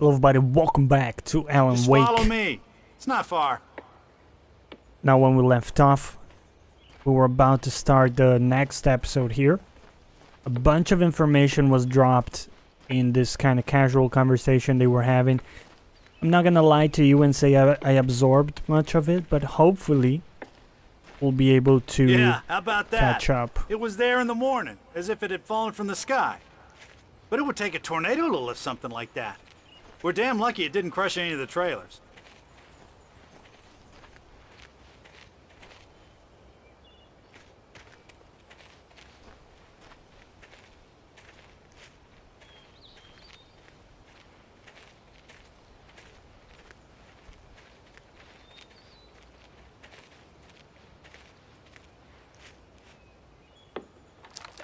Hello everybody, welcome back to Alan Just Wake. follow me. It's not far. Now when we left off, we were about to start the next episode here. A bunch of information was dropped in this kind of casual conversation they were having. I'm not gonna lie to you and say I absorbed much of it, but hopefully we'll be able to Yeah, how about that? catch up. It was there in the morning, as if it had fallen from the sky. But it would take a tornado to lift something like that. We're damn lucky it didn't crush any of the trailers.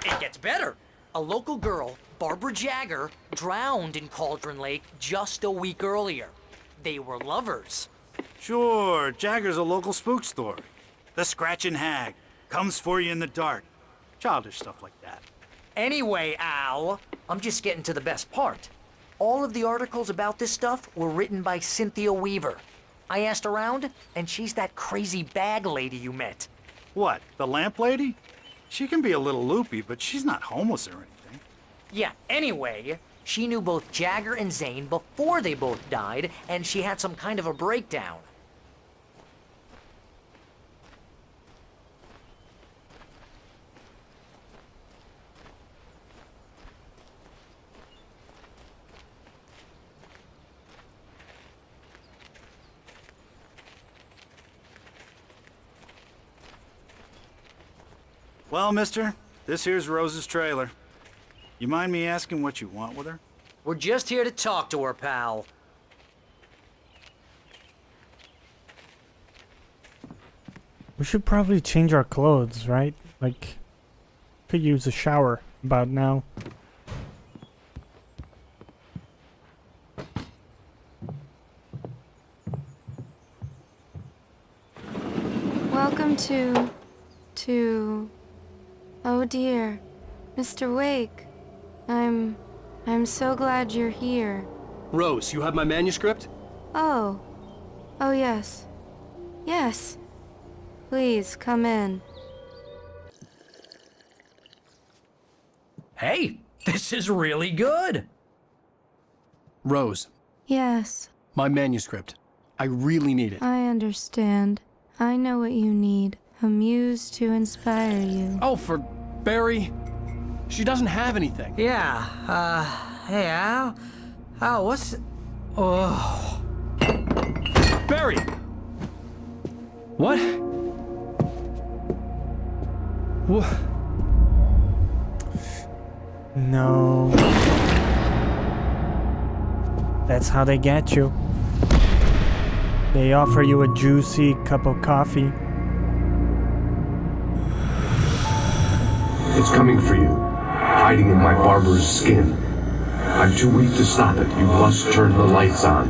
It gets better. A local girl, Barbara Jagger, drowned in Cauldron Lake just a week earlier. They were lovers. Sure, Jagger's a local spook story. The Scratching Hag. Comes for you in the dark. Childish stuff like that. Anyway, Al, I'm just getting to the best part. All of the articles about this stuff were written by Cynthia Weaver. I asked around, and she's that crazy bag lady you met. What, the lamp lady? She can be a little loopy, but she's not homeless or anything. Yeah, anyway, she knew both Jagger and Zane before they both died, and she had some kind of a breakdown. Well, mister, this here's Rose's trailer. You mind me asking what you want with her? We're just here to talk to her, pal. We should probably change our clothes, right? Like, could use a shower about now. Welcome to... Oh dear, Mr. Wake. I'm so glad you're here. Rose, you have my manuscript? Oh. Oh yes. Yes. Please, come in. Hey, this is really good. Rose, Yes, my manuscript. I really need it. I understand. I know what you need. A muse to inspire you. Oh, for Barry. She doesn't have anything. Yeah, hey Al. Al, what's... Oh. Barry! What? What? No. That's how they get you. They offer you a juicy cup of coffee. It's coming for you, hiding in my barber's skin. I'm too weak to stop it. You must turn the lights on.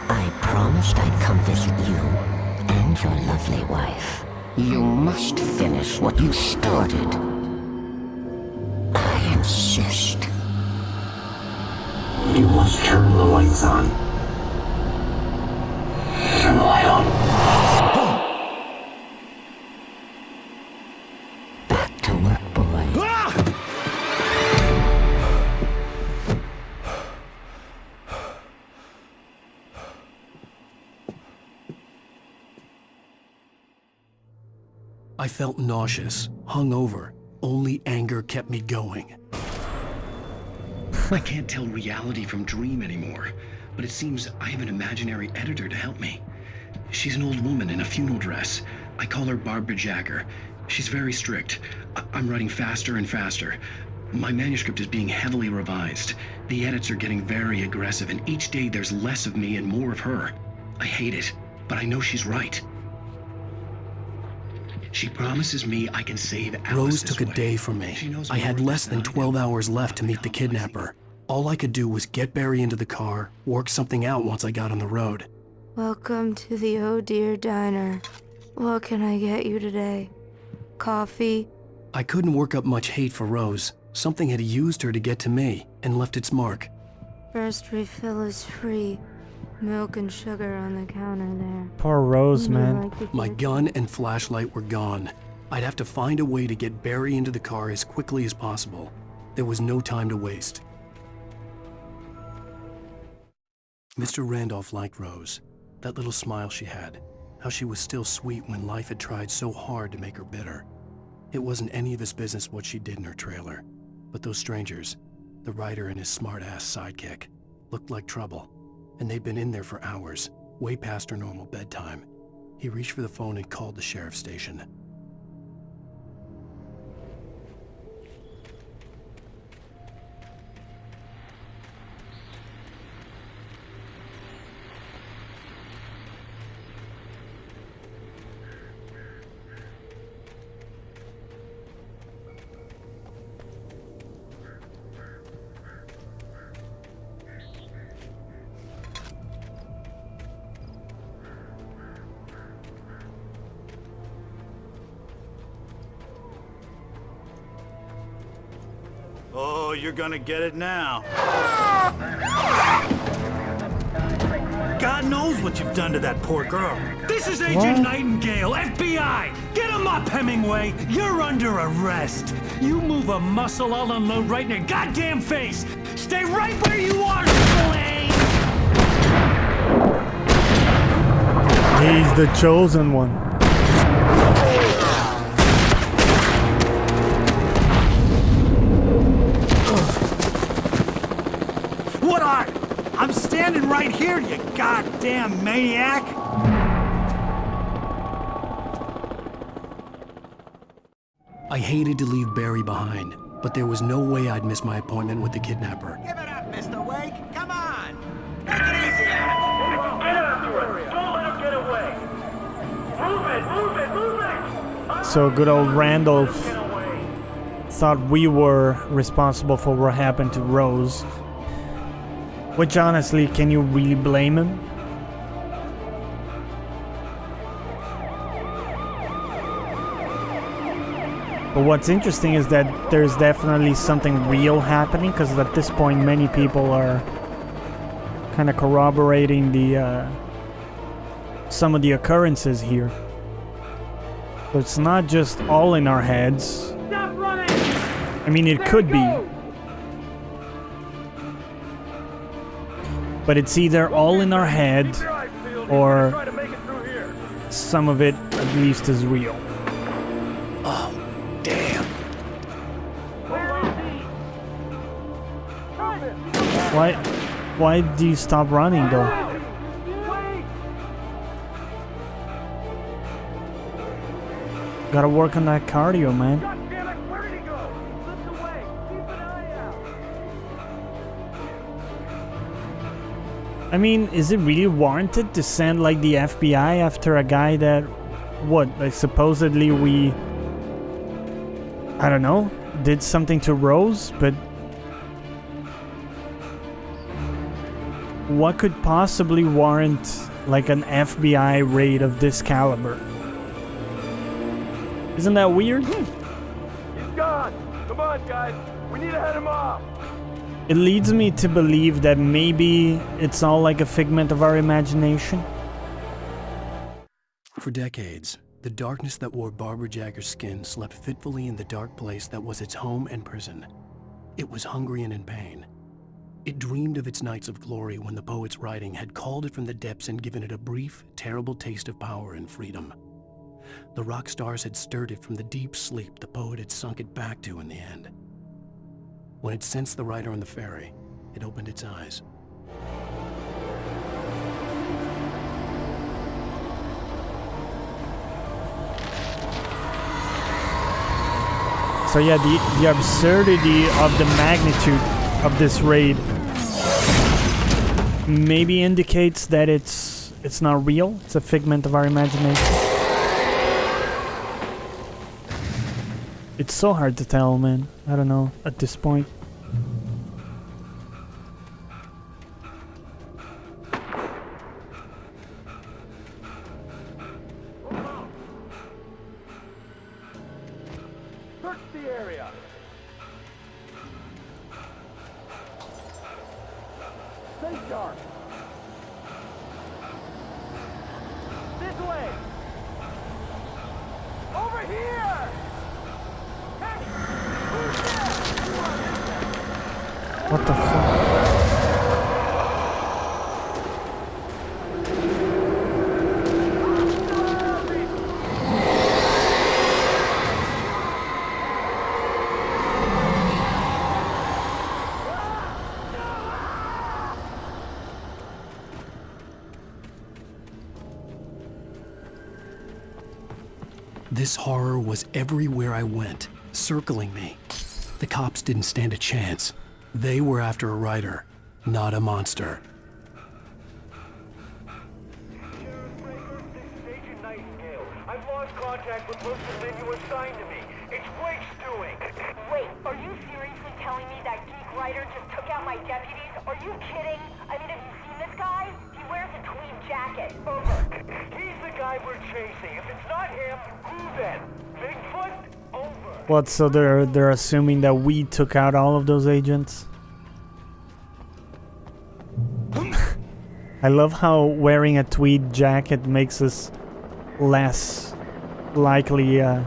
I promised I'd come visit you and your lovely wife. You must finish what you started. I insist. You must turn the lights on. Turn the light on. Back to work, boy. I felt nauseous, hungover. Only anger kept me going. I can't tell reality from dream anymore, but it seems I have an imaginary editor to help me. She's an old woman in a funeral dress. I call her Barbara Jagger. She's very strict. I'm writing faster and faster. My manuscript is being heavily revised. The edits are getting very aggressive, and each day there's less of me and more of her. I hate it, but I know she's right. She promises me I can save Alice Rose this took a way. day from me. She knows I had more less than than I 12 do. hours left to meet the kidnapper. All I could do was get Barry into the car, work something out once I got on the road. Welcome to the Oh Dear Diner. What can I get you today? Coffee? I couldn't work up much hate for Rose. Something had used her to get to me, and left its mark. First refill is free. Milk and sugar on the counter there. Poor Rose, Would you man. like to My hear it? gun and flashlight were gone. I'd have to find a way to get Barry into the car as quickly as possible. There was no time to waste. Mr. Randolph liked Rose. That little smile she had. How she was still sweet when life had tried so hard to make her bitter. It wasn't any of his business what she did in her trailer. But those strangers, the writer and his smart-ass sidekick, looked like trouble. And they'd been in there for hours, way past her normal bedtime. He reached for the phone and called the sheriff's station. Oh, you're gonna get it now. God knows what you've done to that poor girl. This is Agent Nightingale, FBI! Get him up, Hemingway! You're under arrest! You move a muscle, I'll unload right in your goddamn face! Stay right where you are, Slane! He's the chosen one. What are? I'm standing right here, you goddamn maniac! I hated to leave Barry behind, but there was no way I'd miss my appointment with the kidnapper. Give it up, Mr. Wake. Come on. Take it easy on him. Get after it! Don't let him get away! Move it! So good old Randolph thought we were responsible for what happened to Rose. Which honestly, can you really blame him? But what's interesting is that there's definitely something real happening, because at this point many people are kind of corroborating the some of the occurrences here. So it's not just all in our heads. Stop running! I mean, it could be. But it's either all in our head, or some of it at least is real. Oh, damn. Why do you stop running though? Gotta work on that cardio, man. I mean, is it really warranted to send like the FBI after a guy that, what, like supposedly I don't know, did something to Rose, but what could possibly warrant like an FBI raid of this caliber? Isn't that weird? He's gone! Come on, guys! We need to head him off! It leads me to believe that maybe it's all like a figment of our imagination. For decades, the darkness that wore Barbara Jagger's skin slept fitfully in the dark place that was its home and prison. It was hungry and in pain. It dreamed of its nights of glory when the poet's writing had called it from the depths and given it a brief, terrible taste of power and freedom. The rock stars had stirred it from the deep sleep the poet had sunk it back to in the end. When it sensed the writer on the ferry, it opened its eyes. So yeah, the absurdity of the magnitude of this raid maybe indicates that it's not real. It's a figment of our imagination. It's so hard to tell, man. I don't know at this point. Search the area! Stay sharp. This way. Over here. Hey, who's there? What the fuck? This horror was everywhere I went, circling me. The cops didn't stand a chance. They were after a writer, not a monster. Agent Nightingale. I've lost contact with most of the men you assigned to me. It's Blake's doing. Wait, are you seriously telling me that geek writer just took out my deputies? Are you kidding? I mean, have you seen this guy? He wears a tweed jacket. Over. He's the guy we're chasing. If it's not him, who then? Bigfoot? Over. What? So they're assuming that we took out all of those agents? I love how wearing a tweed jacket makes us less likely to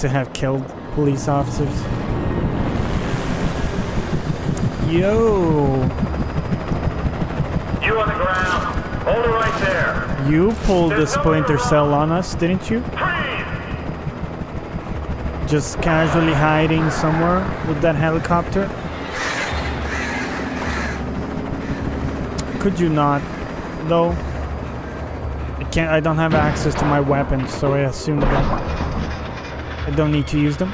have killed police officers. Yo! You on the ground. Hold it right there. You pulled the Splinter Cell on us, didn't you? Freeze! Just casually hiding somewhere with that helicopter? Could you not, though? I don't have access to my weapons, so I assume that I don't need to use them.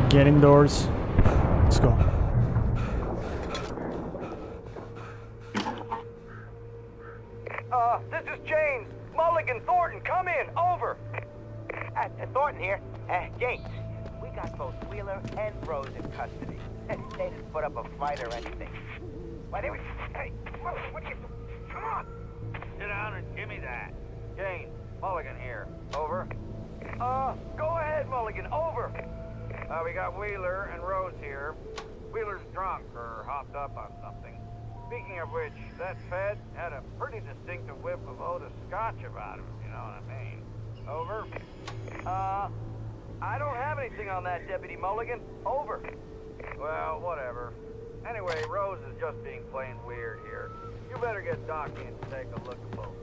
Get indoors. Let's go. This is James. Mulligan Thornton, come in. Over. Thornton here. James, we got both Wheeler and Rose in custody. They didn't put up a fight or anything. Why, they were... Hey, what you... Come on! Sit down and give me that. James, Mulligan here. Over. Go ahead, Mulligan. Over. We got Wheeler and Rose here. Wheeler's drunk or hopped up on something. Speaking of which, that Fed had a pretty distinctive whiff of Otis Scotch about him, if you know what I mean. Over. I don't have anything on that, Deputy Mulligan. Over. Well, whatever. Anyway, Rose is just being plain weird here. You better get Doc in to take a look at both.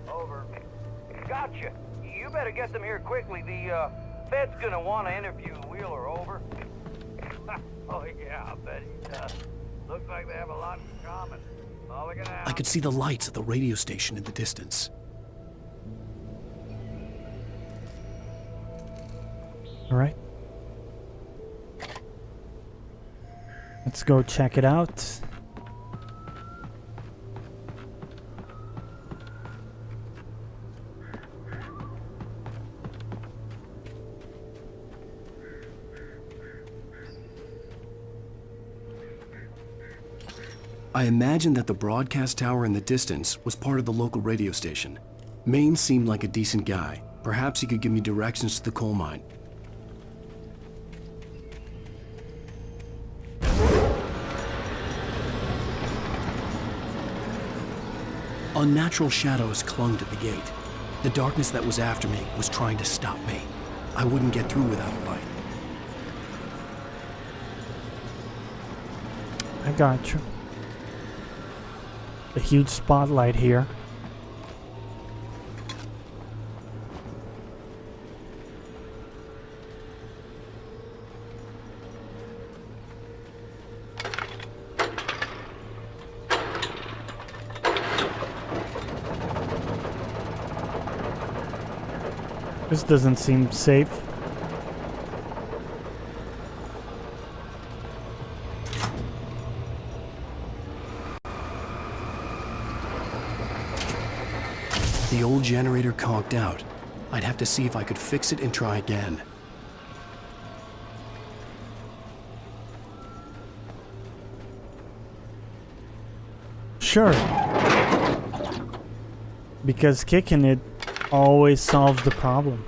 Over. Gotcha. You better get them here quickly. The, Fed's gonna want to interview Wheeler. Over. Oh, yeah, I bet he does. Looks like they have a lot in common. Mulligan out. I could see the lights of the radio station in the distance. All right. Let's go check it out. I imagined that the broadcast tower in the distance was part of the local radio station. Maine seemed like a decent guy. Perhaps he could give me directions to the coal mine. Unnatural shadows clung to the gate. The darkness that was after me was trying to stop me. I wouldn't get through without a light. I got you. A huge spotlight here. This doesn't seem safe. The old generator conked out. I'd have to see if I could fix it and try again. Sure. Because kicking it always solves the problem.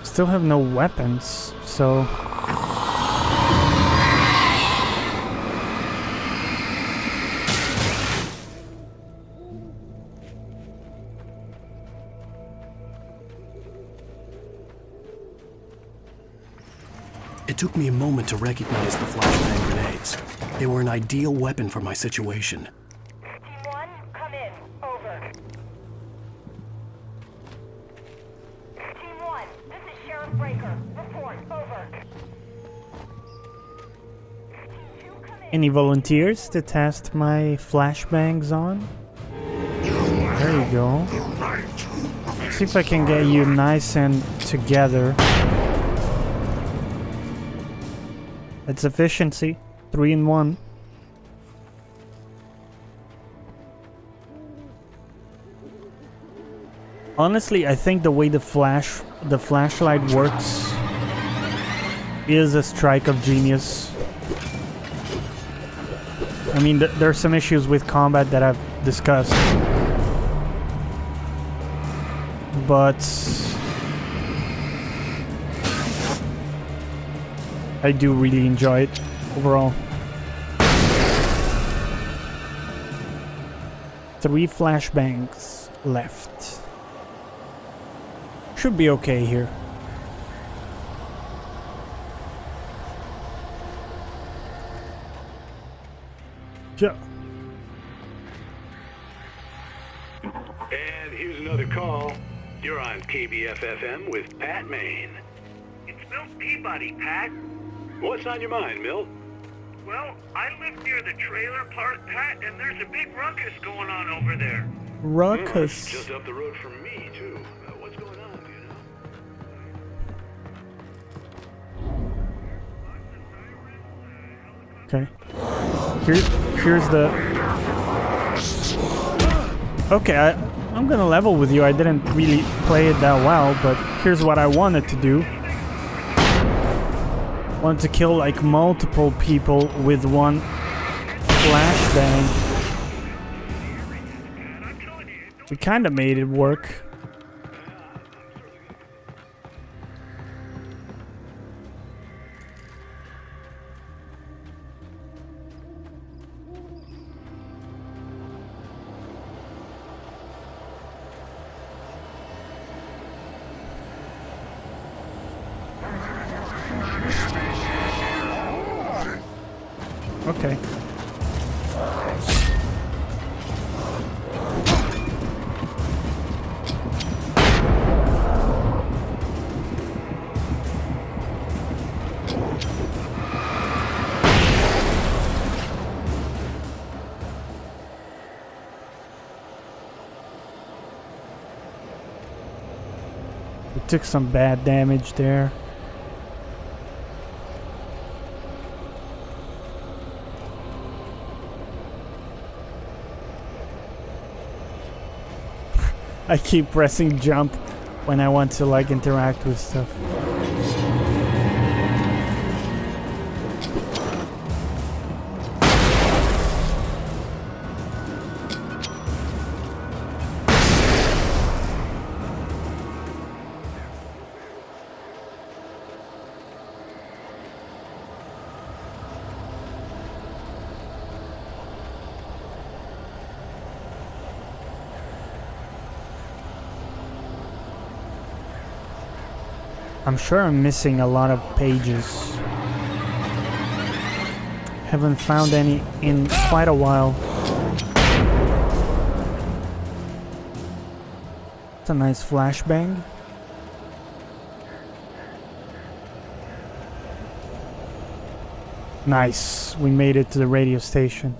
Still have no weapons, so... It took me a moment to recognize the flashbang grenades. They were an ideal weapon for my situation. Team 1, come in. Over. Team 1, this is Sheriff Breaker. Report. Over. Team 2, come in. Any volunteers to test my flashbangs on? There you go. See if I can get you nice and together. It's efficiency. 3 in 1. Honestly, I think the way the flashlight works is a strike of genius. I mean, there's some issues with combat that I've discussed, but I do really enjoy it overall. 3 flashbangs left. Should be okay here. Yeah. And here's another call. You're on KBF-FM with Pat Maine. It's Milt Peabody, Pat. What's on your mind, Milt? Well, I live near the trailer park, Pat, and there's a big ruckus going on over there. Ruckus. Just up the road from me, too. What's going on, do you know? Okay. Here's the... Okay, I'm gonna level with you. I didn't really play it that well, but here's what I wanted to do. Want to kill like multiple people with one flashbang. We kind of made it work. Okay. We took some bad damage there. I keep pressing jump when I want to like interact with stuff. I'm sure I'm missing a lot of pages. Haven't found any in quite a while. It's a nice flashbang. Nice, we made it to the radio station.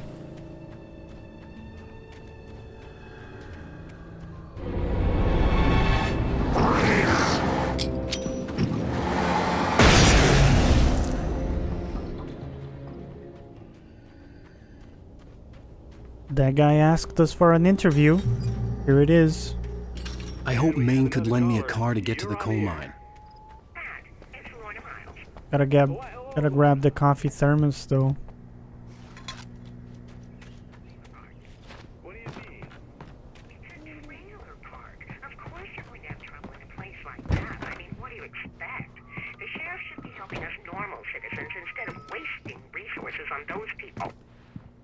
That guy asked us for an interview. Here it is. I hope Maine could lend me a car to get to the coal mine. Gotta grab the coffee thermos though.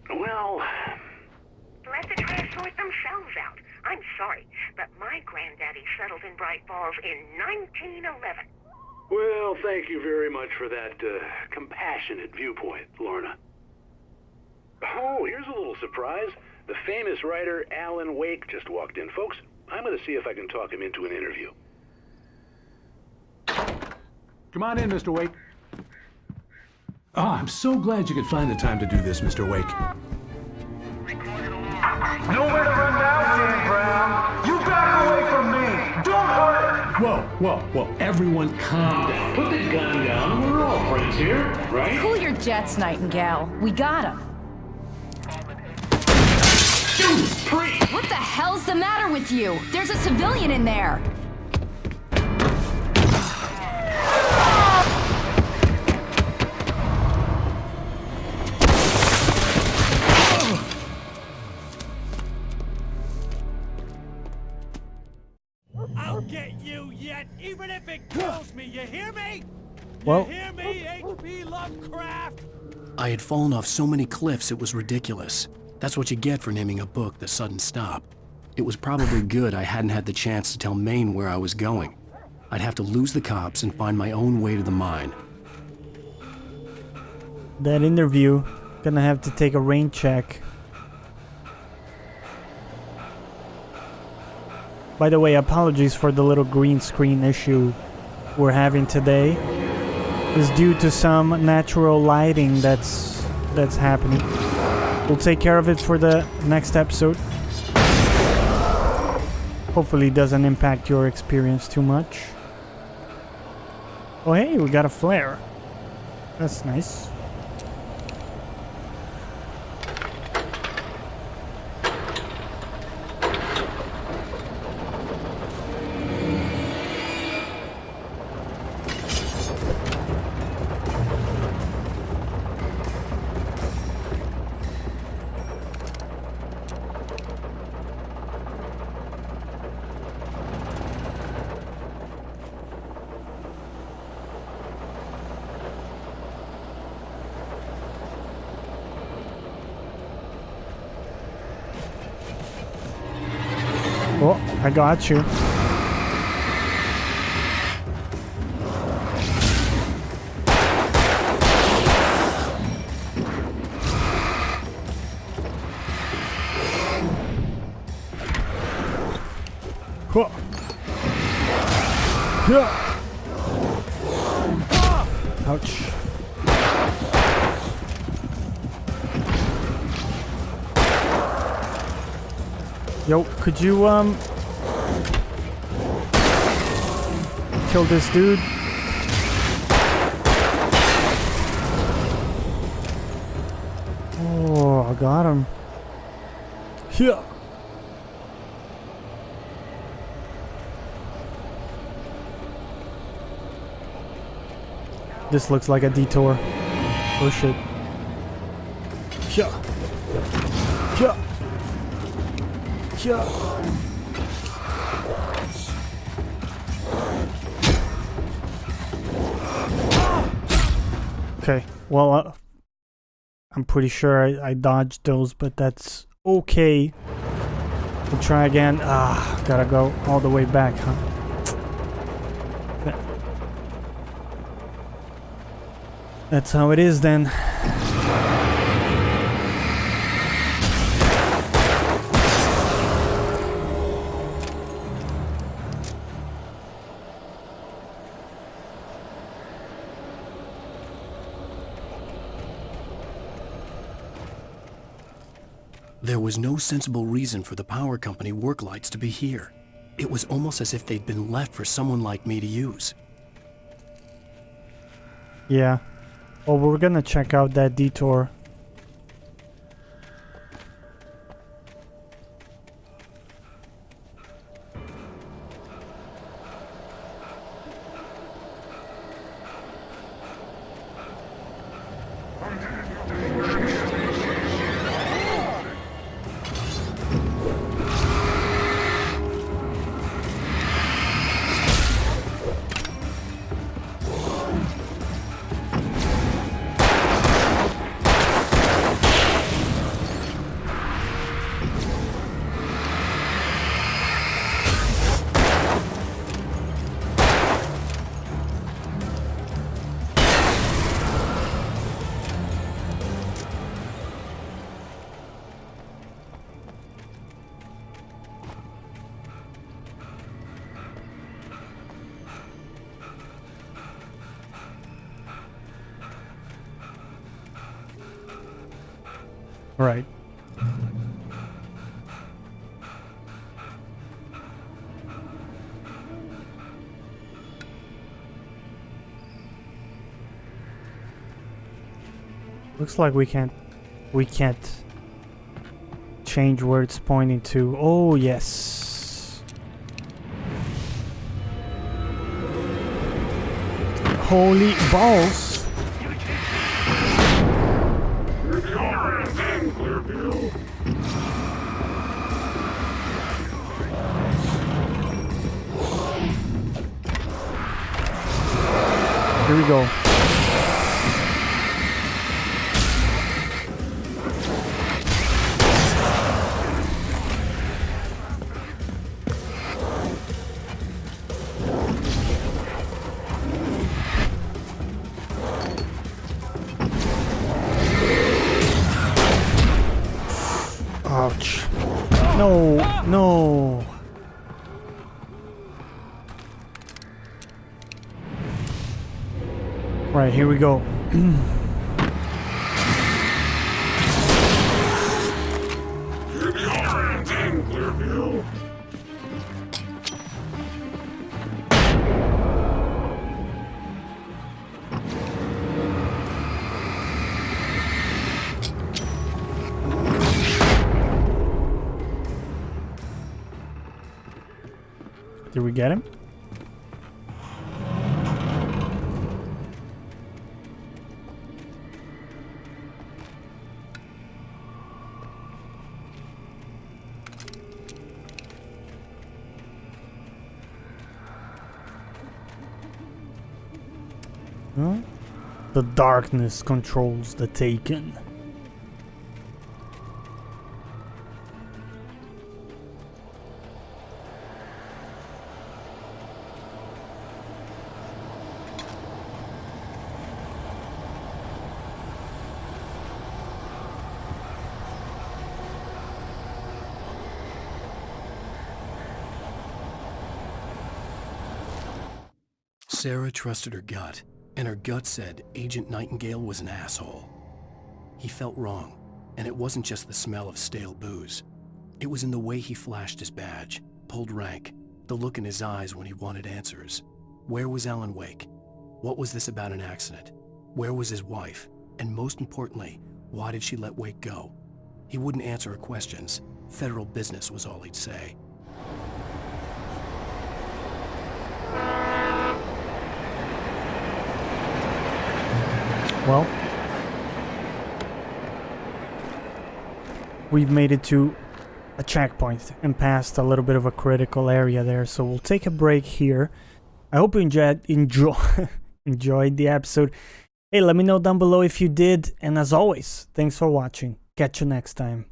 Well, Let the trash sort themselves out. I'm sorry, but my granddaddy settled in Bright Falls in 1911. well, thank you very much for that compassionate viewpoint, Lorna. Oh, here's a little surprise. The famous writer Alan Wake just walked in. Folks, I'm going to see if I can talk him into an interview. Come on in, Mr. Wake. Oh, I'm so glad you could find the time to do this, Mr. Wake. Nowhere to run now, Dan Brown. You back away from me. Don't hurt her. Whoa, everyone calm down. Put the gun down. We're all friends here, right? Cool your jets, Nightingale. We got him. What the hell's the matter with you? There's a civilian in there. I'll get you yet, even if it kills me. You hear me? Well, You hear me, H.P. Lovecraft? I had fallen off so many cliffs it was ridiculous. That's what you get for naming a book The Sudden Stop. It was probably good I hadn't had the chance to tell Maine where I was going. I'd have to lose the cops and find my own way to the mine. that interview, gonna have to take a rain check. By the way, apologies for the little green screen issue we're having today. It's due to some natural lighting that's happening. We'll take care of it for the next episode. Hopefully it doesn't impact your experience too much. Oh hey, we got a flare. That's nice. Oh, I got you. Cool. Ouch. Yo, could you, kill this dude? Oh, I got him. Yeah. This looks like a detour. Oh shit. Yeah. Yeah. Yeah. Okay, well, I'm pretty sure I dodged those, but that's okay. We'll try again. Gotta go all the way back, huh? That's how it is then. There was no sensible reason for the power company work lights to be here. It was almost as if they'd been left for someone like me to use. Yeah. Well, we're gonna check out that detour. Right. Looks like we can't change where it's pointing to. Oh, yes. Holy balls. Here we go. Ouch. No, no. Right, here we go. Did we get him? Huh? The darkness controls the Taken. Sarah trusted her gut, and her gut said Agent Nightingale was an asshole. He felt wrong, and it wasn't just the smell of stale booze. It was in the way he flashed his badge, pulled rank, the look in his eyes when he wanted answers. Where was Alan Wake? What was this about an accident? Where was his wife? And most importantly, why did she let Wake go? He wouldn't answer her questions. Federal business was all he'd say. Well, we've made it to a checkpoint and passed a little bit of a critical area there, so we'll take a break here. I hope you enjoyed the episode. Hey, let me know down below if you did, and as always, thanks for watching. Catch you next time.